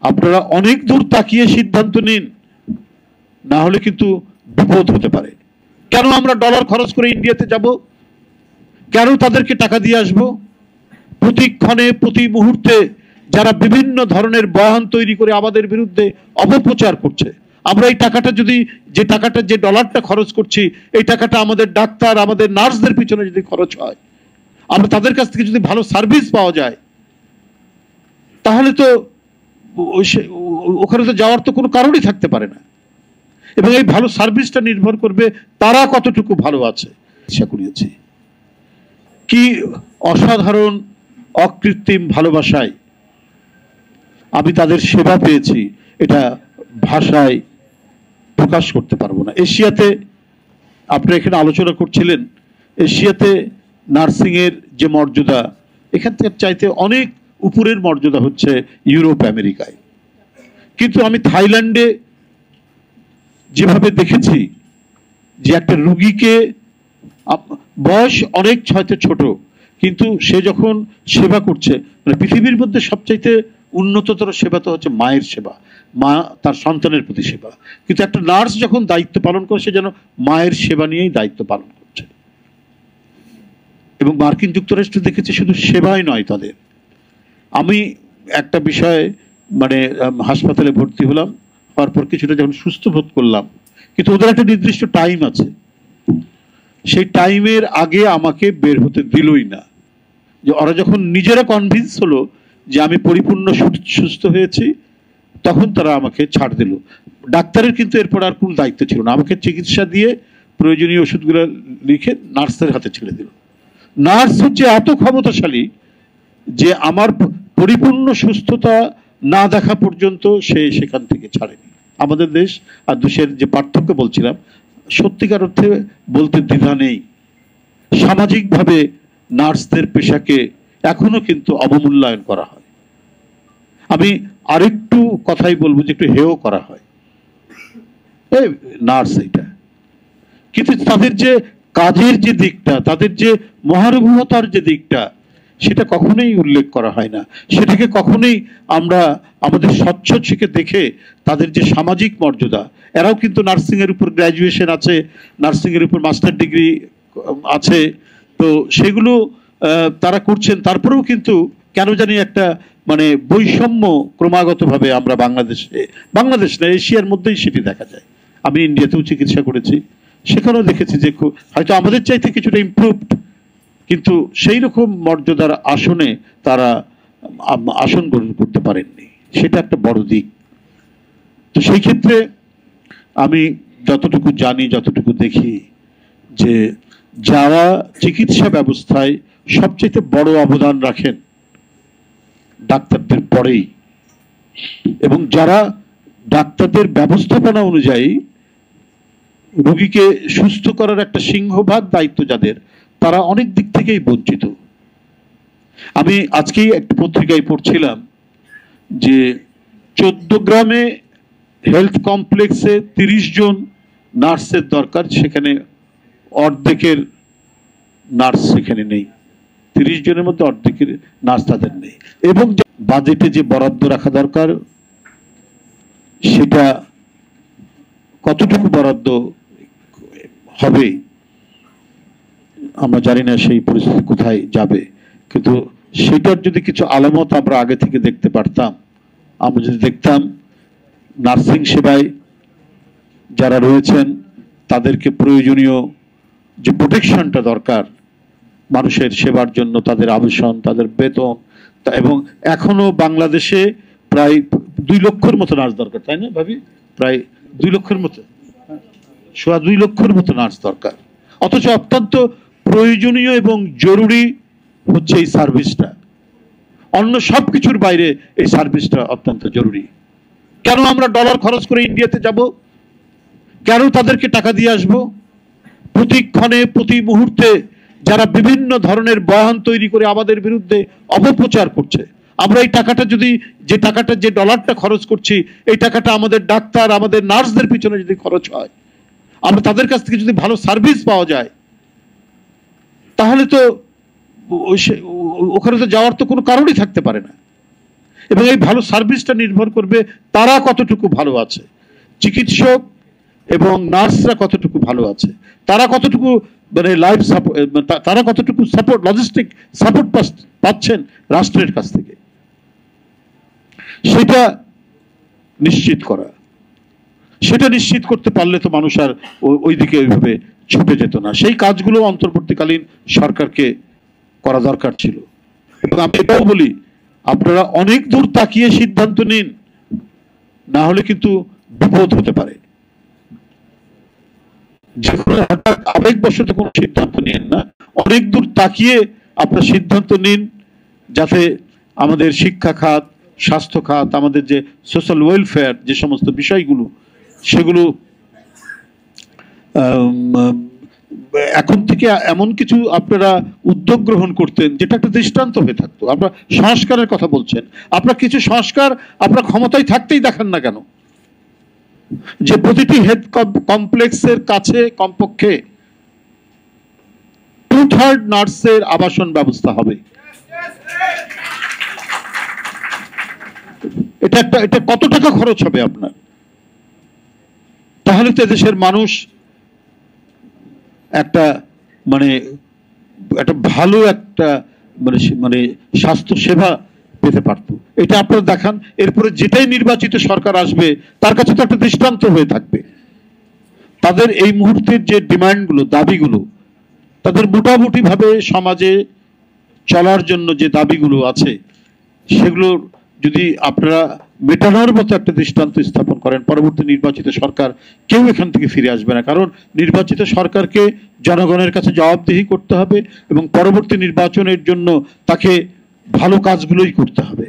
আপনারা অনেক দূর তাকিয়ে সিদ্ধান্ত নিন, না হলে কিন্তু বিপদ হতে পারে। কেন আমরা ডলার খরচ করে ইন্ডিয়াতে যাব? কেন তাদেরকে টাকা দিয়ে আসবো? প্রতিক্ষণে প্রতি মুহূর্তে যারা বিভিন্ন ধরনের বয়ান তৈরি করে আমাদের বিরুদ্ধে অপপ্রচার করছে, আমরা এই টাকাটা যদি যে ডলারটা খরচ করছি, এই টাকাটা আমাদের ডাক্তার আমাদের নার্সদের পিছনে যদি খরচ হয়, আমরা তাদের কাছ থেকে যদি ভালো সার্ভিস পাওয়া যায়, তাহলে তো ওখানে তো যাওয়ার তো কোনো কারণই থাকতে পারে না। এবং এই ভালো সার্ভিসটা নির্ভর করবে তারা কতটুকু ভালো আছে। ইচ্ছা করিয়েছি কি অসাধারণ অকৃত্রিম ভালোবাসায় আমি তাদের সেবা পেয়েছি, এটা ভাষায় প্রকাশ করতে পারবো না। এশিয়াতে আপনারা এখানে আলোচনা করছিলেন, এশিয়াতে নার্সিং এর যে মর্যাদা এখান থেকে চাইতে অনেক উপরের মর্যাদা হচ্ছে ইউরোপ আমেরিকায়। কিন্তু আমি থাইল্যান্ডে যেভাবে দেখেছি যে একটা রুগীকে বয়স অনেক হয়তো ছোট, কিন্তু সে যখন সেবা করছে, মানে পৃথিবীর মধ্যে সবচাইতে উন্নততর সেবা তো হচ্ছে মায়ের সেবা, মা তার সন্তানের প্রতি সেবা। কিন্তু একটা নার্স যখন দায়িত্ব পালন করে, সে যেন মায়ের সেবা নিয়েই দায়িত্ব পালন করছে। এবং মার্কিন যুক্তরাষ্ট্রে দেখেছি শুধু সেবাই নয় তাদের। আমি একটা বিষয়ে মানে হাসপাতালে ভর্তি হলাম, হওয়ার পর কিছুটা যখন সুস্থ বোধ করলাম, কিন্তু ওদের একটা নির্দিষ্ট টাইম আছে, সেই টাইমের আগে আমাকে বের হতে দিলই না। যে ওরা যখন নিজেরা কনভিন্স হলো যে আমি পরিপূর্ণ সুস্থ হয়েছি, তখন তারা আমাকে ছাড় দিল। ডাক্তারের কিন্তু এরপর আর কোনো দায়িত্ব ছিল না, আমাকে চিকিৎসা দিয়ে প্রয়োজনীয় ওষুধগুলো লিখে নার্সদের হাতে ছেড়ে দিল। নার্স হচ্ছে এত ক্ষমতাশালী যে আমার পরিপূর্ণ সুস্থতা না দেখা পর্যন্ত সে সেখান থেকে ছাড়েনি। আমাদের দেশ আর দেশের যে পার্থক্য বলছিলাম, সত্যিকার অর্থে বলতে দ্বিধা নেই। সামাজিকভাবে নার্সদের পেশাকে এখনো কিন্তু অবমূল্যায়ন করা হয়। আমি আরেকটু কথাই বলবো যে একটু হেয় করা হয় এই নার্স, এইটা কিন্তু তাদের যে কাজের যে দিকটা, তাদের যে মহানুভবতার যে দিকটা, সেটা কখনোই উল্লেখ করা হয় না। সেটাকে কখনোই আমরা আমাদের স্বচ্ছ চোখে দেখে তাদের যে সামাজিক মর্যাদা, এরাও কিন্তু নার্সিং এর উপর গ্র্যাজুয়েশন আছে, নার্সিং এর উপর মাস্টার ডিগ্রি আছে, তো সেগুলো তারা করছেন। তারপরেও কিন্তু কেন জানি একটা মানে বৈষম্য ক্রমাগতভাবে আমরা বাংলাদেশ না এশিয়ার মধ্যেই সেটি দেখা যায়। আমি ইন্ডিয়াতেও চিকিৎসা করেছি, সেখানেও দেখেছি যে হয়তো আমাদের চাইতে কিছুটা ইমপ্রুভড, কিন্তু সেই রকম মর্যাদার আসনে তারা আসন গ্রহণ করতে পারেননি, সেটা একটা বড় দিক। তো সেই ক্ষেত্রে আমি যতটুকু জানি, যতটুকু দেখি, যে যারা চিকিৎসা ব্যবস্থায় সবচেয়ে বড় অবদান রাখেন ডাক্তারদের পরেই, এবং যারা ডাক্তারদের ব্যবস্থাপনা অনুযায়ী রোগীকে সুস্থ করার একটা সিংহভাগ দায়িত্ব যাদের, তারা অনেক দিক থেকেই বঞ্চিত। আমি আজকেই একটা পত্রিকায় পড়ছিলাম যে 14 গ্রামে হেলথ কমপ্লেক্সে 30 জন নার্সের দরকার, সেখানে অর্ধেকের নার্স সেখানে নেই। 30 জনের মধ্যে অর্ধেকের নার্স তাদের নেই। এবং বাজেটে যে বরাদ্দ রাখা দরকার, সেটা কতটুকু বরাদ্দ হবে আমরা জানি না, সেই পরিস্থিতি কোথায় যাবে। কিন্তু সেটার যদি কিছু আলামত আমরা আগে থেকে দেখতে পারতাম, আমরা যদি দেখতাম নার্সিং সেবায় যারা রয়েছেন তাদেরকে প্রয়োজনীয় যে প্রোটেকশনটা দরকার মানুষের সেবার জন্য, তাদের আবাসন, তাদের বেতন, এবং এখনো বাংলাদেশে প্রায় 2 লক্ষের মতো নার্স দরকার, তাই না ভাবি? প্রায় 2 লক্ষের মতো, 2.25 লক্ষের মতো নার্স দরকার। অথচ অত্যন্ত প্রয়োজনীয় এবং জরুরি হচ্ছে এই সার্ভিসটা, অন্য সবকিছুর বাইরে এই সার্ভিসটা অত্যন্ত জরুরি। কেন আমরা ডলার খরচ করে ইন্ডিয়াতে যাব? কেন তাদেরকে টাকা দিয়ে আসবো? প্রতিক্ষণে প্রতি মুহূর্তে যারা বিভিন্ন ধরনের বয়ান তৈরি করে আমাদের বিরুদ্ধে অপপ্রচার করছে, আমরা এই টাকাটা যে ডলারটা খরচ করছি, এই টাকাটা আমাদের ডাক্তার আমাদের নার্সদের পিছনে যদি খরচ হয়, আমরা তাদের কাছ থেকে যদি ভালো সার্ভিস পাওয়া যায়, তাহলে তো ওখানে তো যাওয়ার তো কোনো কারণই থাকতে পারে না। এবং এই ভালো সার্ভিসটা নির্ভর করবে তারা কতটুকু ভালো আছে, চিকিৎসক এবং নার্সরা কতটুকু ভালো আছে, তারা কতটুকু মানে লাইফ সাপোর্ট, তারা কতটুকু সাপোর্ট, লজিস্টিক সাপোর্ট পাচ্ছেন রাষ্ট্রের কাছ থেকে, সেটা নিশ্চিত করা। সেটা নিশ্চিত করতে পারলে তো মানুষ আর ওই দিকে ওইভাবে ছুটে যেত না। সেই কাজগুলো অন্তর্বর্তীকালীন সরকারকে করা দরকার ছিল। এবং আমি এটাও বলি, আপনারা অনেক দূর তাকিয়ে সিদ্ধান্ত নিন, না হলে কিন্তু বিপদ হতে পারে। যে কোনো হঠাৎ আবেগবশত কোনো সিদ্ধান্ত নিন না, অনেক দূর তাকিয়ে আপনার সিদ্ধান্ত নিন, যাতে আমাদের শিক্ষা খাত, স্বাস্থ্য খাত, আমাদের যে সোশ্যাল ওয়েলফেয়ার, যে সমস্ত বিষয়গুলো, সেগুলো এখন থেকে এমন কিছু আপনারা উদ্যোগ গ্রহণ করতেন যেটা একটা দৃষ্টান্ত হয়ে থাকতো। আপনারা সংস্কারের কথা বলছেন, আপনারা কিছু সংস্কার আপনার ক্ষমতায় থাকতেই দেখান না কেন? যে প্রতিটি হেলথ কমপ্লেক্সের কাছে কমপক্ষে 2/3 নার্সের আবাসন ব্যবস্থা হবে। এটা কত টাকা খরচ হবে আপনার? তাহলে তো দেশের মানুষ একটা মানে একটা ভালো একটা মানে স্বাস্থ্য সেবা পেতে পারত। এটা আপনারা দেখান, এরপরে যেটাই নির্বাচিত সরকার আসবে তার কাছে তো একটা দৃষ্টান্ত হয়ে থাকবে। তাদের এই মুহূর্তের যে ডিমান্ডগুলো, দাবিগুলো, তাদের মোটামুটি ভাবে সমাজে চলার জন্য যে দাবিগুলো আছে, সেগুলো যদি আপনারা মেটানোর মতো একটা দৃষ্টান্ত স্থাপন করেন, পরবর্তী নির্বাচিত সরকার কেউ এখান থেকে ফিরে আসবে না। কারণ নির্বাচিত সরকারকে জনগণের কাছে জবাবদিহি করতে হবে এবং পরবর্তী নির্বাচনের জন্য তাকে ভালো কাজগুলোই করতে হবে।